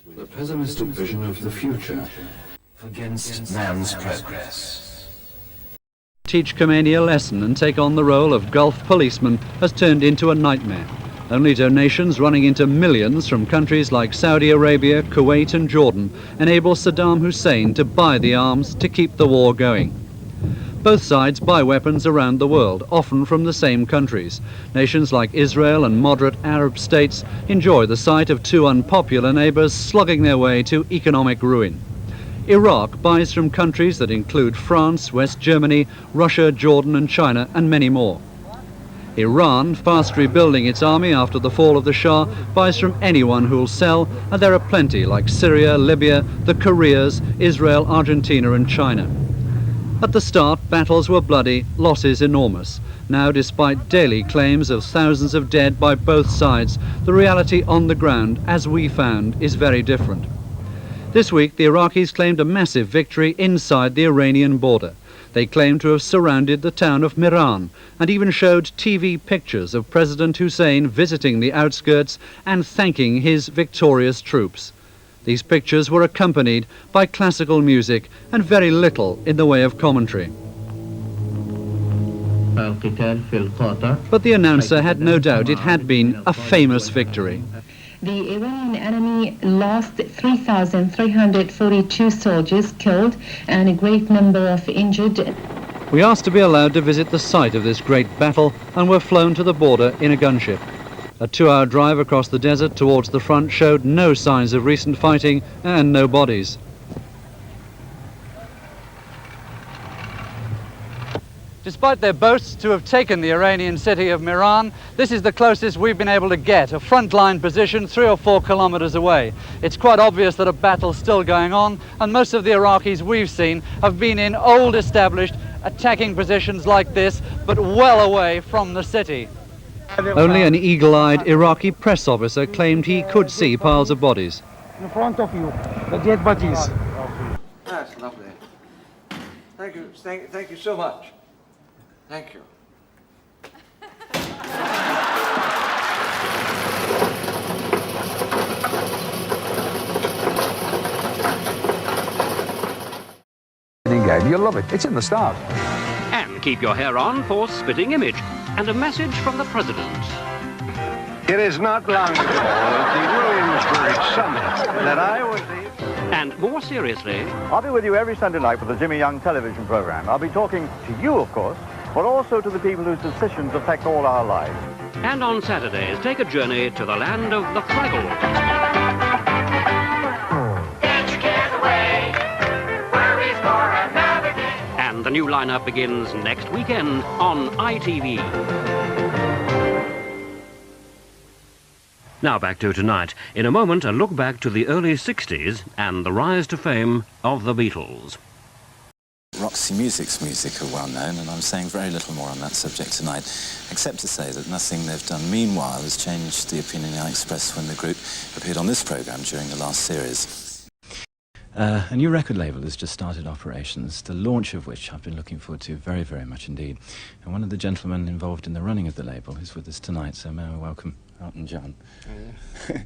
The pessimistic vision of the future against man's progress. Teach Khomeini a lesson and take on the role of Gulf policeman has turned into a nightmare. Only donations running into millions from countries like Saudi Arabia, Kuwait and Jordan enable Saddam Hussein to buy the arms to keep the war going. Both sides buy weapons around the world, often from the same countries. Nations like Israel and moderate Arab states enjoy the sight of two unpopular neighbours slugging their way to economic ruin. Iraq buys from countries that include France, West Germany, Russia, Jordan and China, and many more. Iran, fast rebuilding its army after the fall of the Shah, buys from anyone who'll sell, and there are plenty like Syria, Libya, the Koreas, Israel, Argentina and China. At the start, battles were bloody, losses enormous. Now, despite daily claims of thousands of dead by both sides, the reality on the ground, as we found, is very different. This week, the Iraqis claimed a massive victory inside the Iranian border. They claimed to have surrounded the town of Miran and even showed TV pictures of President Hussein visiting the outskirts and thanking his victorious troops. These pictures were accompanied by classical music and very little in the way of commentary. But the announcer had no doubt it had been a famous victory. The Iranian enemy lost 3,342 soldiers killed and a great number of injured. We asked to be allowed to visit the site of this great battle and were flown to the border in a gunship. A 2-hour drive across the desert towards the front showed no signs of recent fighting and no bodies. Despite their boasts to have taken the Iranian city of Miran, this is the closest we've been able to get, a front-line position 3 or 4 kilometers away. It's quite obvious that a battle's still going on, and most of the Iraqis we've seen have been in old established attacking positions like this, but well away from the city. Only an eagle-eyed Iraqi press officer claimed he could see piles of bodies. In front of you, the dead bodies. That's lovely. Thank you so much. Thank you. Game, you'll love it. It's in the start. And keep your hair on for Spitting Image and a message from the President. It is not long ago at the Williamsburg Summit that I was the... And more seriously... I'll be with you every Sunday night with the Jimmy Young television program. I'll be talking to you, of course, but also to the people whose decisions affect all our lives. And on Saturdays, take a journey to the land of the Fraggles. Get your cares away, worries for another day. And the new lineup begins next weekend on ITV. Now back to tonight. In a moment, a look back to the early 60s and the rise to fame of the Beatles. Roxy Music's music are well known, and I'm saying very little more on that subject tonight, except to say that nothing they've done meanwhile has changed the opinion I expressed when the group appeared on this programme during the last series. A new record label has just started operations, the launch of which I've been looking forward to very, very much indeed. And one of the gentlemen involved in the running of the label is with us tonight, so may I welcome Elton John. Oh, yeah.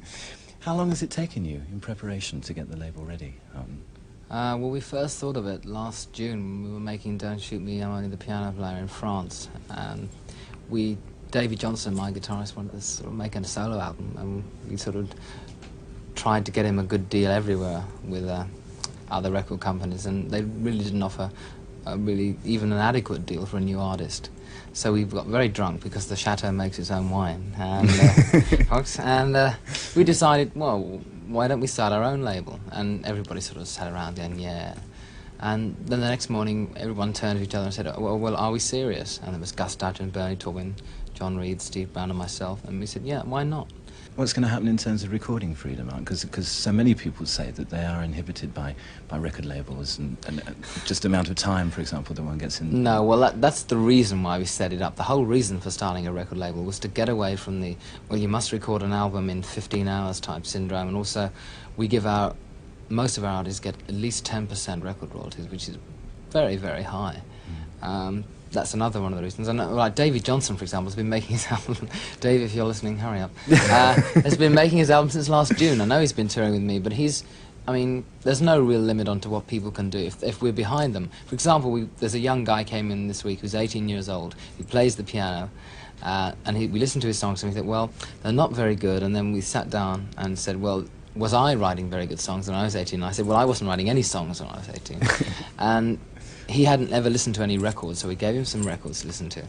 How long has it taken you in preparation to get the label ready, Elton? Well, we first thought of it last June. We were making Don't Shoot Me, I'm Only the Piano Player in France. And Davy Johnson, my guitarist, wanted to sort of make a solo album, and we sort of tried to get him a good deal everywhere with other record companies, and they really didn't offer even an adequate deal for a new artist. So we got very drunk because the Chateau makes its own wine, and we decided, well, why don't we start our own label? And everybody sort of sat around going, yeah. And then the next morning, everyone turned to each other and said, well, are we serious? And there was Gus Dudgeon, Bernie Taupin, John Reed, Steve Brown and myself, and we said, yeah, why not? What's going to happen in terms of recording freedom, because so many people say that they are inhibited by record labels and just the amount of time, for example, that one gets in. No, well, that's the reason why we set it up. The whole reason for starting a record label was to get away from the, well, you must record an album in 15 hours type syndrome, and also we give most of our artists get at least 10% record royalties, which is very, very high. that's another one of the reasons. And like David Johnson, for example, has been making his album. Dave, if you're listening, hurry up. Has been making his album since last June. I know he's been touring with me, but I mean, there's no real limit onto what people can do if we're behind them. For example, there's a young guy came in this week who's 18 years old. He plays the piano, and we listened to his songs and we thought, well, they're not very good. And then we sat down and said, well, was I writing very good songs when I was 18? And I said, well, I wasn't writing any songs when I was 18. And he hadn't ever listened to any records, so we gave him some records to listen to.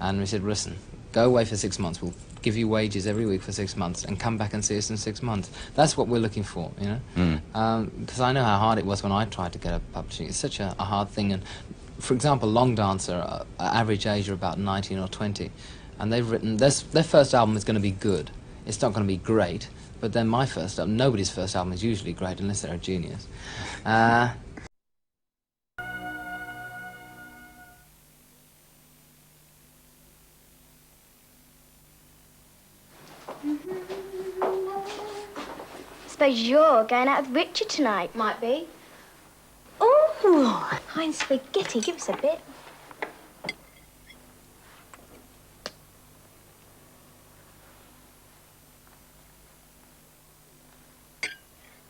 And we said, listen, go away for 6 months. We'll give you wages every week for 6 months and come back and see us in 6 months. That's what we're looking for, you know? Because I know how hard it was when I tried to get a publishing. It's such a hard thing. And for example, Long Dancer, average age are about 19 or 20. And they've written, their first album is going to be good. It's not going to be great. But then my first album, nobody's first album is usually great unless they're a genius. Suppose you're going out with Richard tonight. Might be. Oh, Heinz spaghetti. Give us a bit.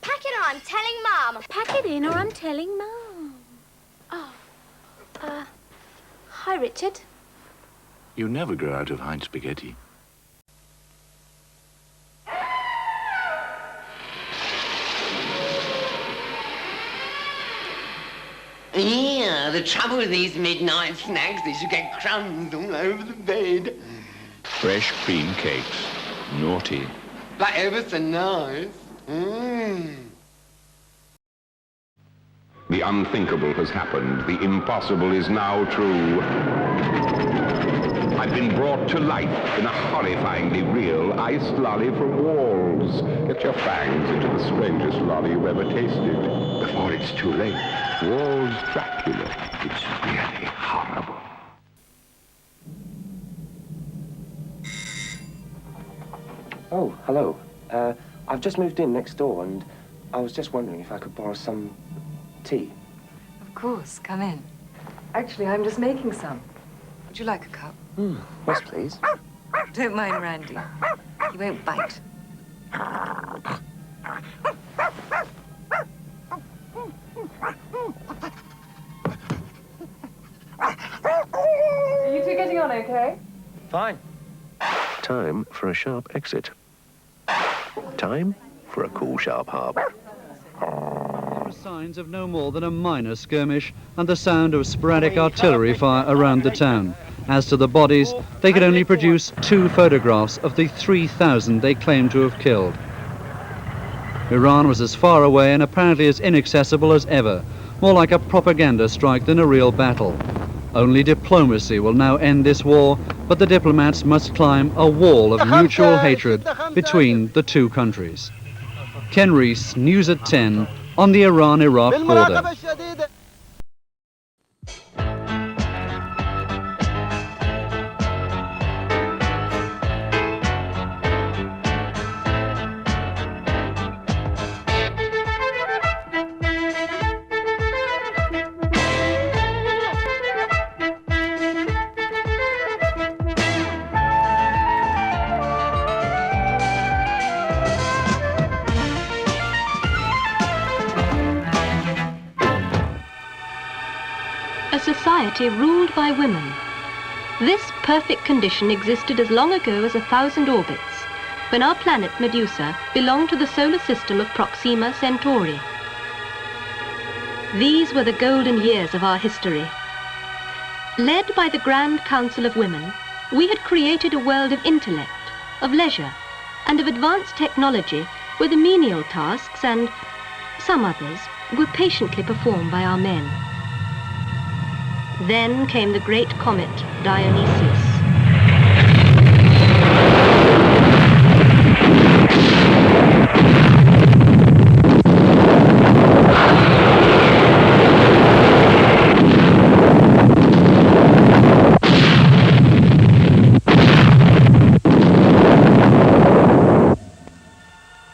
Pack it on. I'm telling Mum. Pack it in or I'm telling Mum. Oh. Hi, Richard. You never grow out of Heinz spaghetti. Yeah, the trouble with these midnight snacks is you get crumbs all over the bed. Fresh cream cakes. Naughty. But ever so nice. The unthinkable has happened. The impossible is now true. I've been brought to life in a horrifyingly real iced lolly from Walls. Get your fangs into the strangest lolly you've ever tasted before it's too late. Walls Dracula. It's really horrible. Oh, hello. I've just moved in next door and I was just wondering if I could borrow some tea. Of course, come in. Actually, I'm just making some. Would you like a cup? Yes, please. Don't mind Randy. He won't bite. Are you two getting on okay? Fine. Time for a sharp exit. Time for a cool, sharp harp. There are signs of no more than a minor skirmish and the sound of sporadic artillery fire around the town. As to the bodies, they could only produce 2 photographs of the 3,000 they claimed to have killed. Iran was as far away and apparently as inaccessible as ever, more like a propaganda strike than a real battle. Only diplomacy will now end this war, but the diplomats must climb a wall of mutual hatred between the two countries. Ken Rees, News at 10, on the Iran-Iraq border. Society ruled by women. This perfect condition existed as long ago as 1,000 orbits, when our planet Medusa belonged to the solar system of Proxima Centauri. These were the golden years of our history. Led by the Grand Council of Women, we had created a world of intellect, of leisure, and of advanced technology where the menial tasks and some others were patiently performed by our men. Then came the great comet, Dionysius.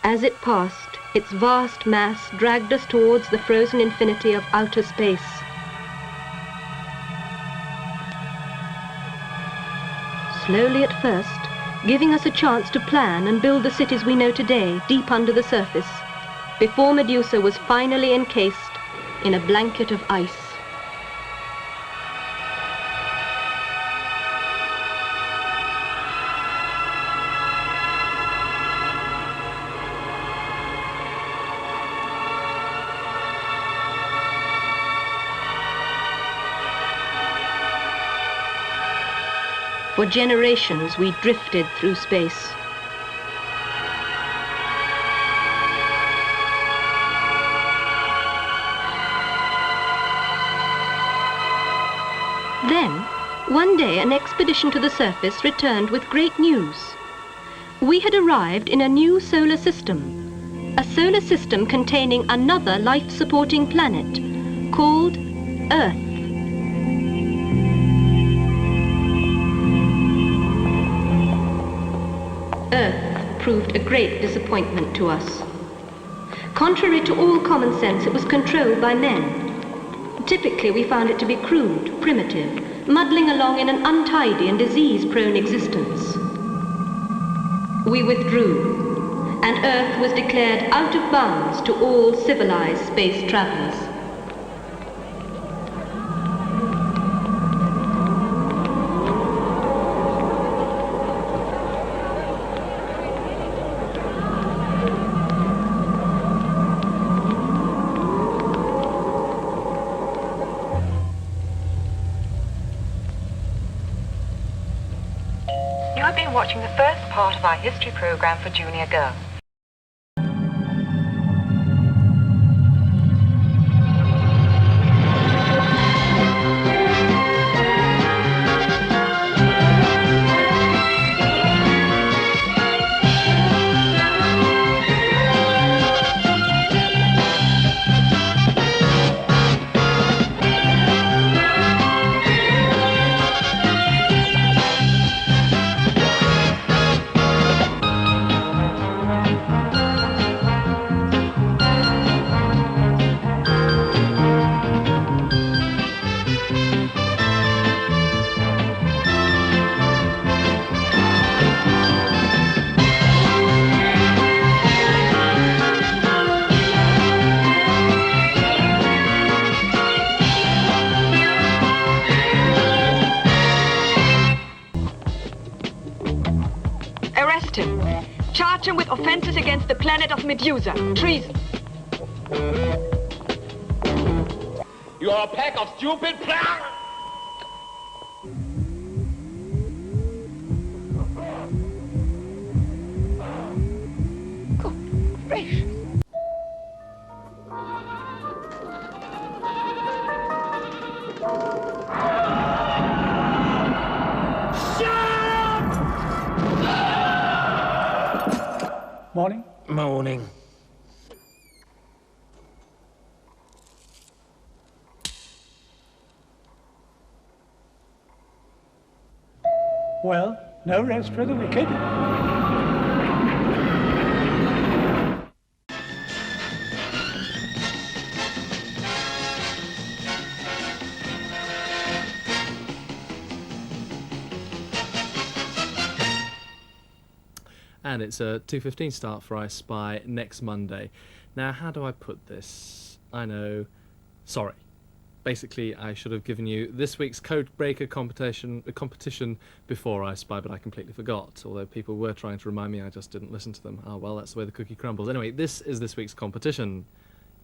As it passed, its vast mass dragged us towards the frozen infinity of outer space. slowly at first, giving us a chance to plan and build the cities we know today deep under the surface, before Medusa was finally encased in a blanket of ice. For generations, we drifted through space. Then, one day, an expedition to the surface returned with great news. We had arrived in a new solar system, a solar system containing another life-supporting planet called Earth. Earth proved a great disappointment to us. Contrary to all common sense, it was controlled by men. Typically, we found it to be crude, primitive, muddling along in an untidy and disease-prone existence. We withdrew, and Earth was declared out of bounds to all civilized space travelers. You have been watching the first part of our history program for junior girls. Charge him with offenses against the planet of Medusa. Treason. You are a pack of stupid Good gracious. Morning. Morning. Well, no rest for the wicked. And it's a 2:15 start for ice by next Monday. Now, how do I put this? I know. Sorry. Basically, I should have given you this week's Code Breaker competition before I Spy, but I completely forgot. Although people were trying to remind me, I just didn't listen to them. Oh, well, that's the way the cookie crumbles. Anyway, this is this week's competition.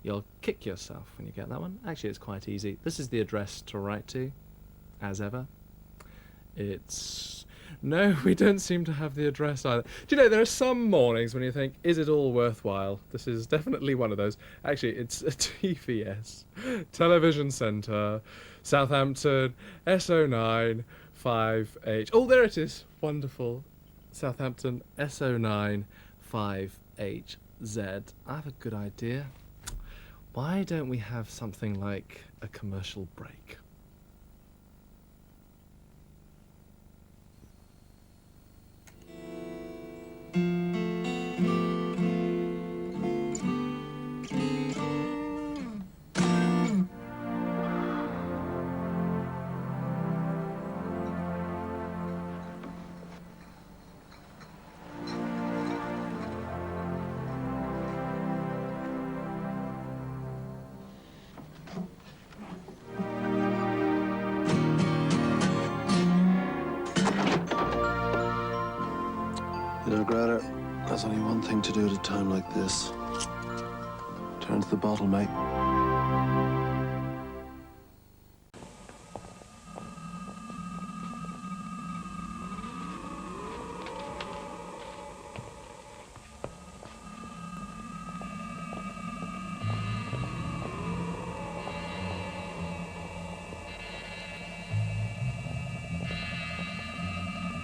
You'll kick yourself when you get that one. Actually, it's quite easy. This is the address to write to, as ever. It's... No, we don't seem to have the address either. Do you know, there are some mornings when you think, is it all worthwhile? This is definitely one of those. Actually, it's a TVS, Television Centre, Southampton, SO9 5H. Oh, there it is. Wonderful. Southampton, SO9 5HZ. I have a good idea. Why don't we have something like a commercial break? only one thing to do at a time like this. Turn to the bottle, mate.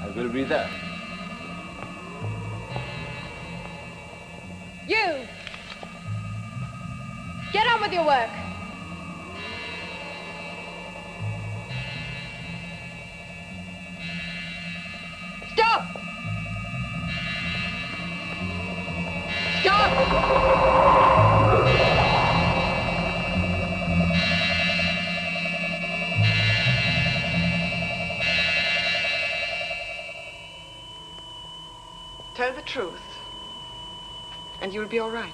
I will be there. You! Get on with your work. Stop! Stop! Tell the truth, and you'll be all right.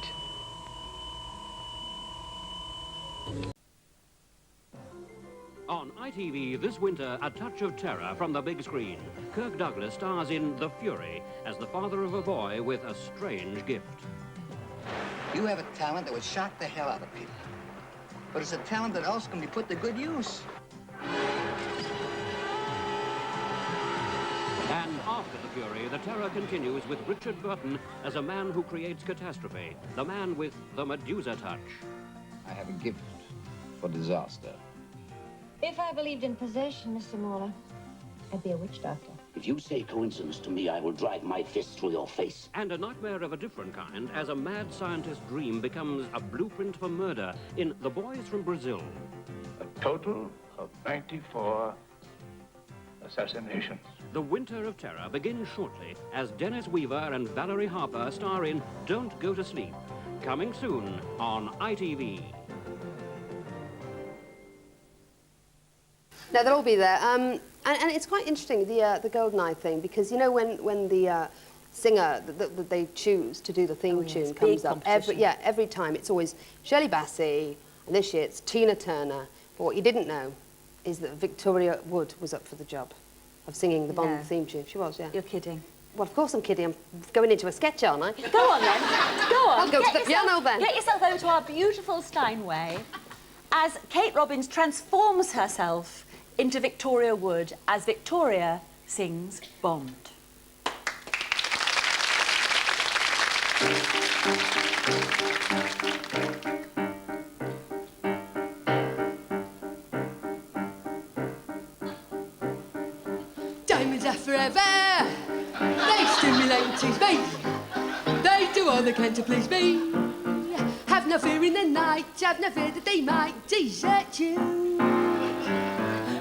On ITV this winter, A Touch of Terror from the big screen. Kirk Douglas stars in The Fury as the father of a boy with a strange gift. You have a talent that would shock the hell out of people. But it's a talent that also can be put to good use. And after The Fury, the terror continues with Richard Burton as a man who creates catastrophe, the man with the Medusa touch. I have a gift for disaster. If I believed in possession, Mr. Mauler, I'd be a witch doctor. If you say coincidence to me, I will drive my fist through your face. And a nightmare of a different kind as a mad scientist's dream becomes a blueprint for murder in The Boys from Brazil. A total of 94 assassinations. The Winter of Terror begins shortly as Dennis Weaver and Valerie Harper star in Don't Go to Sleep. Coming soon on ITV. No, they'll all be there. And it's quite interesting, the GoldenEye thing, because, you know, when the singer that they choose to do the theme tune comes up, every time it's always Shirley Bassey, and this year it's Tina Turner. But what you didn't know is that Victoria Wood was up for the job of singing the Bond theme tune. She was, yeah. You're kidding. Well, of course I'm kidding. I'm going into a sketch, aren't I? Go on, then. Go on. I'll go to the piano, then. Get yourself over to our beautiful Steinway as Kate Robbins transforms herself into Victoria Wood as Victoria sings Bond. Diamonds are forever. They stimulate and tease me. They do all they can to please me. Have no fear in the night. Have no fear that they might desert you.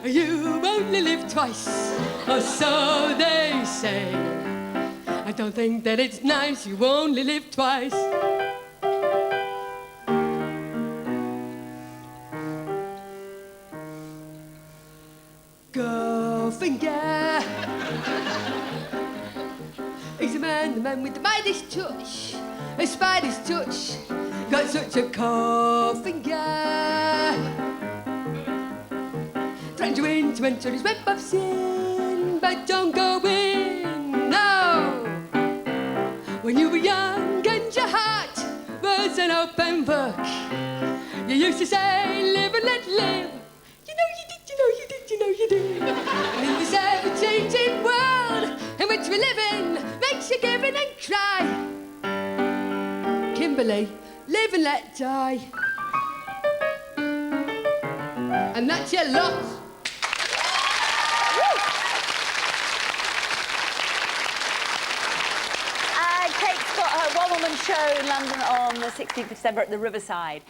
You only live twice, or so they say. I don't think that it's nice. You only live twice. Goldfinger. He's the man with the Midas touch, a spider's touch. Got such a cold finger. Trying to win to enter his web of sin, but don't go in, no. When you were young and your heart was an open book, you used to say, live and let live. You know you did, you know you did, you know you did. And in this ever-changing world in which we live in, makes you give in and cry. Kimberly, live and let die. And that's your lot. Kate's got her one-woman show in London on the 16th of December at the Riverside.